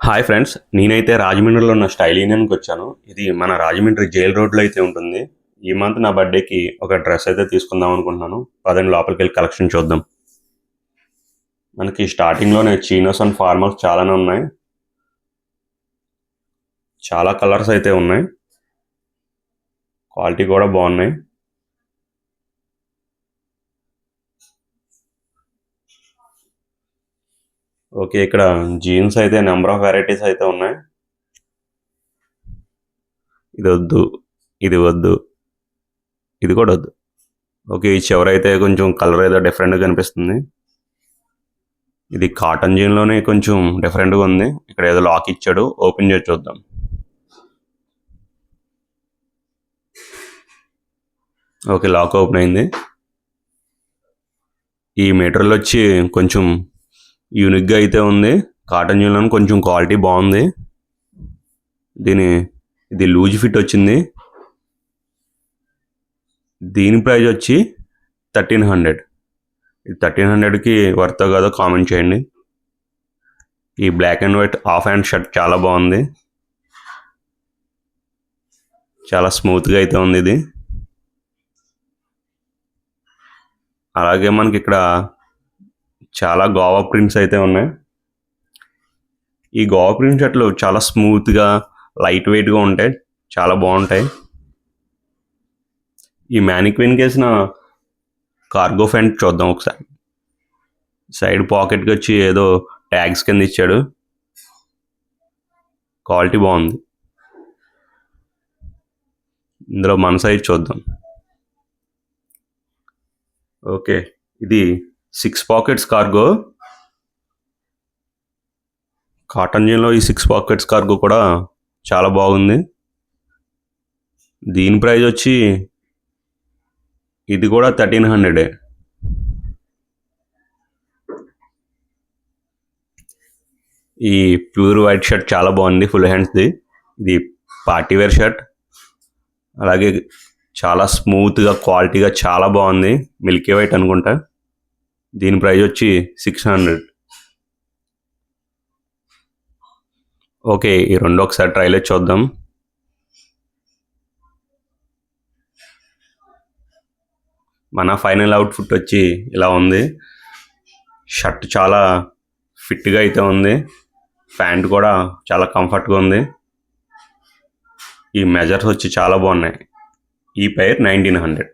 Hi friends, నేనైతే రాజమండ్రిలో ఉన్న స్టైల్ యూనియన్కి వచ్చాను. ఇది మన రాజమండ్రి జైల్ రోడ్లో అయితే ఉంటుంది. ఈ మంత్ నా బర్త్డేకి ఒక డ్రెస్ అయితే తీసుకుందాం అనుకుంటున్నాను. పదండి లోపలికి వెళ్ళి కలెక్షన్ చూద్దాం. మనకి స్టార్టింగ్లోనే చీనోస్ అండ్ ఫార్మల్స్ చాలానే ఉన్నాయి. చాలా కలర్స్ అయితే ఉన్నాయి. క్వాలిటీ కూడా బాగున్నాయి. ఓకే, ఇక్కడ జీన్స్ అయితే నెంబర్ ఆఫ్ వెరైటీస్ అయితే ఉన్నాయి. ఇది వద్దు, ఇది వద్దు, ఇది కూడా వద్దు. ఓకే, ఈ చివరైతే కొంచెం కలర్ ఏదో డిఫరెంట్గా కనిపిస్తుంది. ఇది కాటన్ జీన్లోనే కొంచెం డిఫరెంట్గా ఉంది. ఇక్కడ ఏదో లాక్ ఇచ్చాడు, ఓపెన్ చేసి చూద్దాం. ఓకే, లాక్ ఓపెన్ అయింది. ఈ మెటీరియల్ వచ్చి కొంచెం యూనిక్గా అయితే ఉంది. కాటన్ జీన్లో కొంచెం క్వాలిటీ బాగుంది. ఇది లూజ్ ఫిట్ వచ్చింది. దీని ప్రైస్ వచ్చి 1300. ఇది 1300కి వర్త్ కాదో కామెంట్ చేయండి. ఈ black and white half hand shirt చాలా బాగుంది. చాలా స్మూత్గా అయితే ఉంది ఇది. అలాగే మనకి ఇక్కడ చాలా గోవా ప్రింట్స్ అయితే ఉన్నాయి. ఈ గోవా ప్రింట్ షర్ట్లు చాలా స్మూత్గా లైట్ వెయిట్గా ఉంటాయి, చాలా బాగుంటాయి. ఈ మ్యానిక్విన్కి వేసిన కార్గో ప్యాంట్ చూద్దాం ఒకసారి. సైడ్ పాకెట్కి వచ్చి ఏదో ట్యాగ్స్ కింద ఇచ్చాడు. క్వాలిటీ బాగుంది. ఇందులో మన సైజ్ చూద్దాం. ఓకే, ఇది 6 పాకెట్స్ కార్గో. కాటన్ జీన్లో ఈ 6 పాకెట్స్ కార్గో కూడా చాలా బాగుంది. దీని ప్రైస్ వచ్చి ఇది కూడా 1300. ఈ ప్యూర్ వైట్ షర్ట్ చాలా బాగుంది, ఫుల్ హ్యాండ్స్ది. ఇది పార్టీవేర్ షర్ట్. అలాగే చాలా స్మూత్గా క్వాలిటీగా చాలా బాగుంది. మిల్కీ వైట్ అనుకుంటా. దీని ప్రైస్ వచ్చి 600. ఓకే, ఈ రెండు ఒకసారి ట్రైలే చూద్దాం. మన ఫైనల్ అవుట్ఫిట్ వచ్చి ఇలా ఉంది. షర్ట్ చాలా ఫిట్గా అయితే ఉంది. ప్యాంట్ కూడా చాలా కంఫర్ట్గా ఉంది. ఈ మెజర్స్ వచ్చి చాలా బాగున్నాయి. ఈ పేర్ 1900.